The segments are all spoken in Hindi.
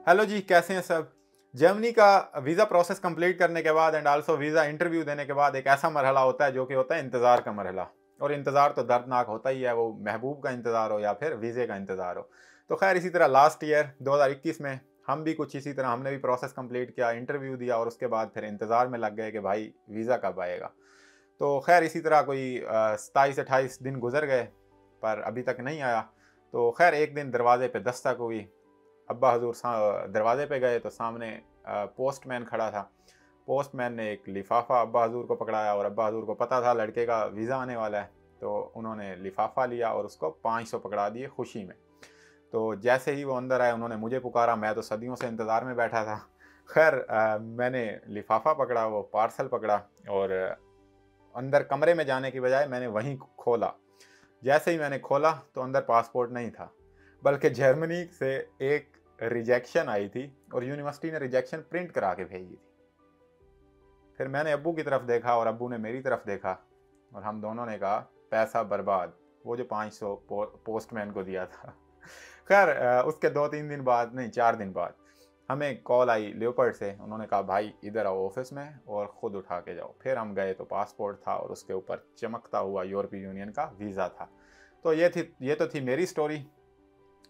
हेलो जी, कैसे हैं सब? जर्मनी का वीज़ा प्रोसेस कंप्लीट करने के बाद एंड आल्सो वीज़ा इंटरव्यू देने के बाद एक ऐसा मरहला होता है जो कि होता है इंतज़ार का मरहला। और इंतज़ार तो दर्दनाक होता ही है, वो महबूब का इंतज़ार हो या फिर वीज़े का इंतज़ार हो। तो खैर इसी तरह लास्ट ईयर 2021 में हम भी कुछ इसी तरह हमने भी प्रोसेस कंप्लीट किया, इंटरव्यू दिया और उसके बाद फिर इंतज़ार में लग गए कि भाई वीज़ा कब आएगा। तो खैर इसी तरह कोई 27-28 दिन गुज़र गए, पर अभी तक नहीं आया। तो खैर एक दिन दरवाज़े पे दस्तक हुई। अब्बा हज़ूर दरवाज़े पे गए तो सामने पोस्टमैन खड़ा था। पोस्टमैन ने एक लिफ़ाफ़ा अब्बा हज़ूर को पकड़ाया और अब्बा हज़ूर को पता था लड़के का वीज़ा आने वाला है। तो उन्होंने लिफ़ाफ़ा लिया और उसको 500 पकड़ा दिए खुशी में। तो जैसे ही वो अंदर आए उन्होंने मुझे पुकारा, मैं तो सदियों से इंतज़ार में बैठा था। ख़ैर मैंने लिफ़ाफ़ा पकड़ा, वो पार्सल पकड़ा और अंदर कमरे में जाने की बजाय मैंने वहीं खोला। जैसे ही मैंने खोला तो अंदर पासपोर्ट नहीं था, बल्कि जर्मनी से एक रिजेक्शन आई थी और यूनिवर्सिटी ने रिजेक्शन प्रिंट करा के भेजी थी। फिर मैंने अब्बू की तरफ देखा और अब्बू ने मेरी तरफ देखा और हम दोनों ने कहा पैसा बर्बाद, वो जो 500 पोस्टमैन को दिया था। खैर उसके 2-3 दिन बाद नहीं 4 दिन बाद हमें कॉल आई लियोपर्ड से। उन्होंने कहा भाई इधर आओ ऑफिस में और ख़ुद उठा के जाओ। फिर हम गए तो पासपोर्ट था और उसके ऊपर चमकता हुआ यूरोपीय यूनियन का वीज़ा था। तो ये तो थी मेरी स्टोरी।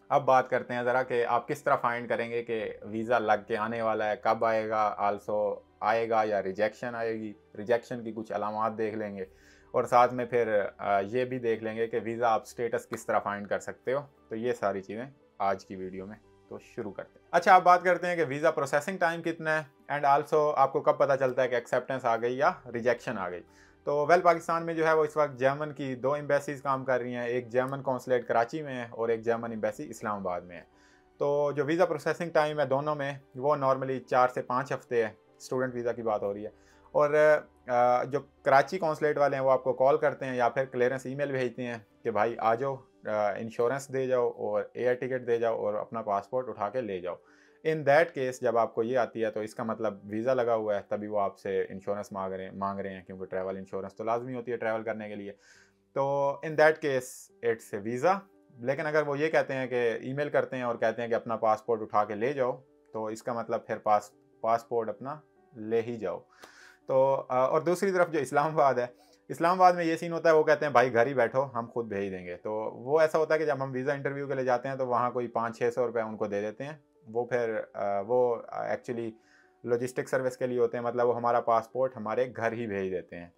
अब बात करते हैं ज़रा कि आप किस तरह फाइंड करेंगे कि वीज़ा लग के आने वाला है, कब आएगा, आल्सो आएगा या रिजेक्शन आएगी। रिजेक्शन की कुछ अलामात देख लेंगे और साथ में फिर ये भी देख लेंगे कि वीज़ा आप स्टेटस किस तरह फाइंड कर सकते हो। तो ये सारी चीज़ें आज की वीडियो में तो शुरू करते हैं। अच्छा, आप बात करते हैं कि वीज़ा प्रोसेसिंग टाइम कितना है एंड आल्सो आपको कब पता चलता है कि एक्सेप्टेंस आ गई या रिजेक्शन आ गई। तो वेल पाकिस्तान में जो है वो इस वक्त जर्मन की 2 एम्बेसीज काम कर रही हैं। एक जर्मन कौंसलेट कराची में है और एक जर्मन एम्बेसी इस्लामाबाद में है। तो जो वीज़ा प्रोसेसिंग टाइम है दोनों में वो नॉर्मली 4 से 5 हफ्ते है। स्टूडेंट वीज़ा की बात हो रही है। और जो कराची कौंसलेट वाले हैं वो आपको कॉल करते हैं या फिर क्लियरेंस ईमेल भेजते हैं कि भाई आ जाओ, इंश्योरेंस दे जाओ और एयर टिकट दे जाओ और अपना पासपोर्ट उठा के ले जाओ। इन दैट केस जब आपको ये आती है तो इसका मतलब वीज़ा लगा हुआ है, तभी वो आपसे इंश्योरेंस मांग रहे हैं क्योंकि ट्रैवल इंश्योरेंस तो लाजमी होती है ट्रैवल करने के लिए। तो in that case it's a visa. लेकिन अगर वो ये कहते हैं कि ईमेल करते हैं और कहते हैं कि अपना पासपोर्ट उठा के ले जाओ, तो इसका मतलब फिर पासपोर्ट अपना ले ही जाओ। तो और दूसरी तरफ जो इस्लामाबाद है, इस्लामाबाद में ये सीन होता है, वो कहते हैं भाई घर ही बैठो हम खुद भेज देंगे। तो वो ऐसा होता है कि जब हम वीज़ा इंटरव्यू के लिए जाते हैं तो वहाँ कोई 500-600 रुपये उनको दे देते हैं। वो फिर वो एक्चुअली लॉजिस्टिक सर्विस के लिए होते हैं, मतलब वो हमारा पासपोर्ट हमारे घर ही भेज देते हैं।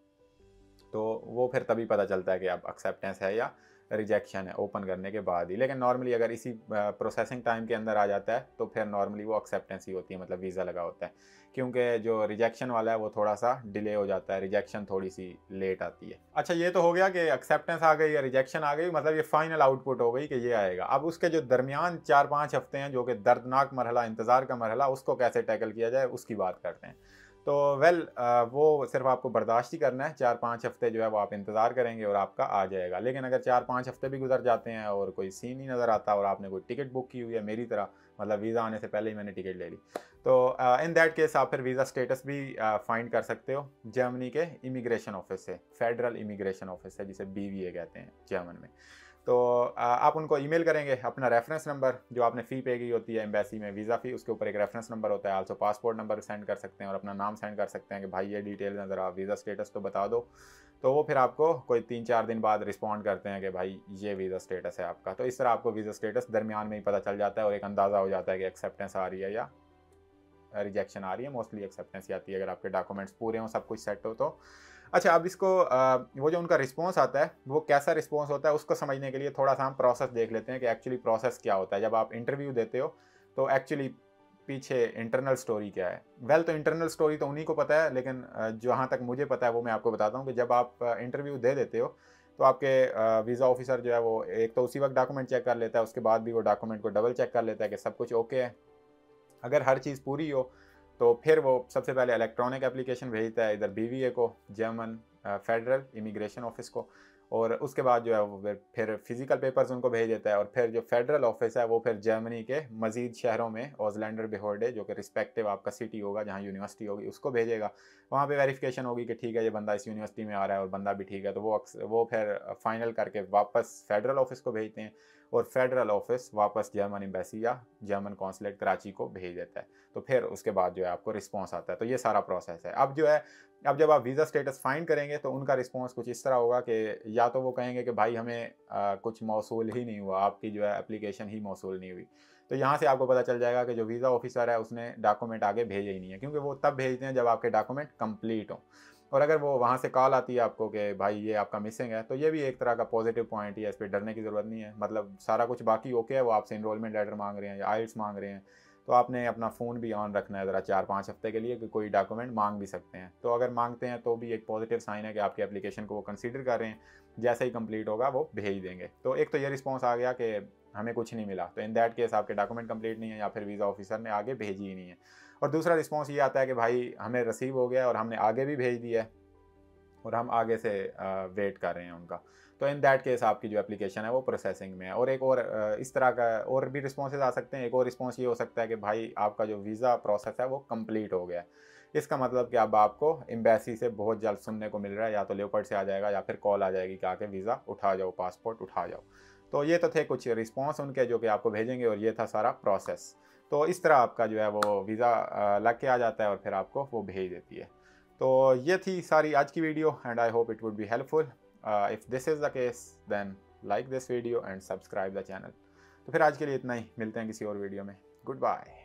तो वो फिर तभी पता चलता है कि अब एक्सेप्टेंस है या रिजेक्शन है ओपन करने के बाद ही। लेकिन नॉर्मली अगर इसी प्रोसेसिंग टाइम के अंदर आ जाता है तो फिर नॉर्मली वो एक्सेप्टेंस ही होती है, मतलब वीज़ा लगा होता है। क्योंकि जो रिजेक्शन वाला है वो थोड़ा सा डिले हो जाता है, रिजेक्शन थोड़ी सी लेट आती है। अच्छा, ये तो हो गया कि एक्सेप्टेंस आ गई या रिजेक्शन आ गई, मतलब ये फाइनल आउटपुट हो गई कि ये आएगा। अब उसके जो दरमियान 4-5 हफ्ते हैं जो कि दर्दनाक मरहला, इंतज़ार का मरहला, उसको कैसे टैकल किया जाए उसकी बात करते हैं। तो वेल वो सिर्फ आपको बर्दाश्त ही करना है। 4-5 हफ्ते जो है वो आप इंतज़ार करेंगे और आपका आ जाएगा। लेकिन अगर 4-5 हफ्ते भी गुजर जाते हैं और कोई सीन ही नज़र आता और आपने कोई टिकट बुक की हुई है मेरी तरह, मतलब वीज़ा आने से पहले ही मैंने टिकट ले ली, तो इन दैट केस आप फिर वीज़ा स्टेटस भी फाइंड कर सकते हो जर्मनी के इमिग्रेशन ऑफिस से। फेडरल इमिग्रेशन ऑफिस है जिसे BVA कहते हैं जर्मन में। तो आप उनको ईमेल करेंगे अपना रेफरेंस नंबर, जो आपने फ़ी पे की होती है एम्बेसी में वीज़ा फ़ी, उसके ऊपर एक रेफरेंस नंबर होता है। आल्सो पासपोर्ट नंबर सेंड कर सकते हैं और अपना नाम सेंड कर सकते हैं कि भाई ये डिटेल है, ज़रा वीज़ा स्टेटस तो बता दो। तो वो फिर आपको कोई 3-4 दिन बाद रिस्पॉन्ड करते हैं कि भाई ये वीज़ा स्टेटस है आपका। तो इस तरह आपको वीज़ा स्टेटस दरमियान में ही पता चल जाता है और एक अंदाज़ा हो जाता है कि एक्सेप्टेंस आ रही है या रिजेक्शन आ रही है। मोस्टली एक्सेप्टेंस ही आती है अगर आपके डॉक्यूमेंट्स पूरे हों, सब कुछ सेट हो तो। अच्छा, अब इसको वो जो उनका रिस्पॉन्स आता है वो कैसा रिस्पॉन्स होता है उसको समझने के लिए थोड़ा सा हम प्रोसेस देख लेते हैं कि एक्चुअली प्रोसेस क्या होता है जब आप इंटरव्यू देते हो। तो एक्चुअली पीछे इंटरनल स्टोरी क्या है। वेल तो इंटरनल स्टोरी तो उन्हीं को पता है, लेकिन जहाँ तक मुझे पता है वो मैं आपको बताता हूँ कि जब आप इंटरव्यू दे देते हो तो आपके वीज़ा ऑफिसर जो है वो एक तो उसी वक्त डॉक्यूमेंट चेक कर लेता है, उसके बाद भी वो डॉक्यूमेंट को डबल चेक कर लेता है कि सब कुछ ओके है। अगर हर चीज़ पूरी हो तो फिर वो सबसे पहले इलेक्ट्रॉनिक एप्लीकेशन भेजता है इधर BVA को, जर्मन फेडरल इमिग्रेशन ऑफिस को, और उसके बाद जो है वो फिर फिजिकल पेपर्स उनको भेज देता है। और फिर जो फेडरल ऑफिस है वो फिर जर्मनी के मजीद शहरों में ऑजलैंडर बेहोर्डे, जो कि रिस्पेक्टिव आपका सिटी होगा जहाँ यूनिवर्सिटी होगी, उसको भेजेगा। वहाँ पे वेरिफिकेशन होगी कि ठीक है ये बंदा इस यूनिवर्सिटी में आ रहा है और बंदा भी ठीक है, तो वो फिर फाइनल करके वापस फेडरल ऑफिस को भेजते हैं और फेडरल ऑफिस वापस जर्मन एम्बेसी या जर्मन कॉन्सुलेट कराची को भेज देता है। तो फिर उसके बाद जो है आपको रिस्पॉन्स आता है। तो ये सारा प्रोसेस है। अब जो है, अब जब आप वीज़ा स्टेटस फाइंड करेंगे तो उनका रिस्पॉन्स कुछ इस तरह होगा कि या तो वो कहेंगे कि भाई हमें कुछ मौसूल ही नहीं हुआ, आपकी जो है एप्लीकेशन ही मौसूल नहीं हुई। तो यहाँ से आपको पता चल जाएगा कि जो वीज़ा ऑफिसर है उसने डॉक्यूमेंट आगे भेजे ही नहीं है, क्योंकि वो तब भेजते हैं जब आपके डॉक्यूमेंट कंप्लीट हों। और अगर वो वहाँ से कॉल आती है आपको कि भाई ये आपका मिसिंग है, तो ये भी एक तरह का पॉजिटिव पॉइंट ही है, इस पर डरने की ज़रूरत नहीं है। मतलब सारा कुछ बाकी ओके है, वो आपसे इनरोलमेंट लेटर मांग रहे हैं या आइल्स मांग रहे हैं, तो आपने अपना फ़ोन भी ऑन रखना है ज़रा 4-5 हफ्ते के लिए कि कोई डॉक्यूमेंट मांग भी सकते हैं। तो अगर मांगते हैं तो भी एक पॉजिटिव साइन है कि आपकी एप्लीकेशन को वो कंसीडर कर रहे हैं, जैसे ही कंप्लीट होगा वो भेज देंगे। तो एक तो ये रिस्पॉन्स आ गया कि हमें कुछ नहीं मिला, तो इन दैट केस आपके डॉक्यूमेंट कंप्लीट नहीं है या फिर वीज़ा ऑफिसर ने आगे भेजी ही नहीं है। और दूसरा रिस्पॉन्स ये आता है कि भाई हमें रिसीव हो गया और हमने आगे भी भेज दिया है और हम आगे से वेट कर रहे हैं उनका। तो इन दैट केस आपकी जो एप्लीकेशन है वो प्रोसेसिंग में है। और एक और इस तरह का और भी रिस्पॉन्सेज आ सकते हैं। एक और रिस्पॉन्स ये हो सकता है कि भाई आपका जो वीज़ा प्रोसेस है वो कंप्लीट हो गया है। इसका मतलब कि अब आपको एम्बेसी से बहुत जल्द सुनने को मिल रहा है, या तो लेपर्ड से आ जाएगा या फिर कॉल आ जाएगी कि आके वीज़ा उठा जाओ, पासपोर्ट उठा जाओ। तो ये तो थे कुछ रिस्पॉन्स उनके जो कि आपको भेजेंगे, और ये था सारा प्रोसेस। तो इस तरह आपका जो है वो वीज़ा लग के आ जाता है और फिर आपको वो भेज देती है। तो ये थी सारी आज की video, and I hope it would be helpful. If this is the case then like this video and subscribe the channel. तो फिर आज के लिए इतना ही, मिलते हैं किसी और वीडियो में। Good bye.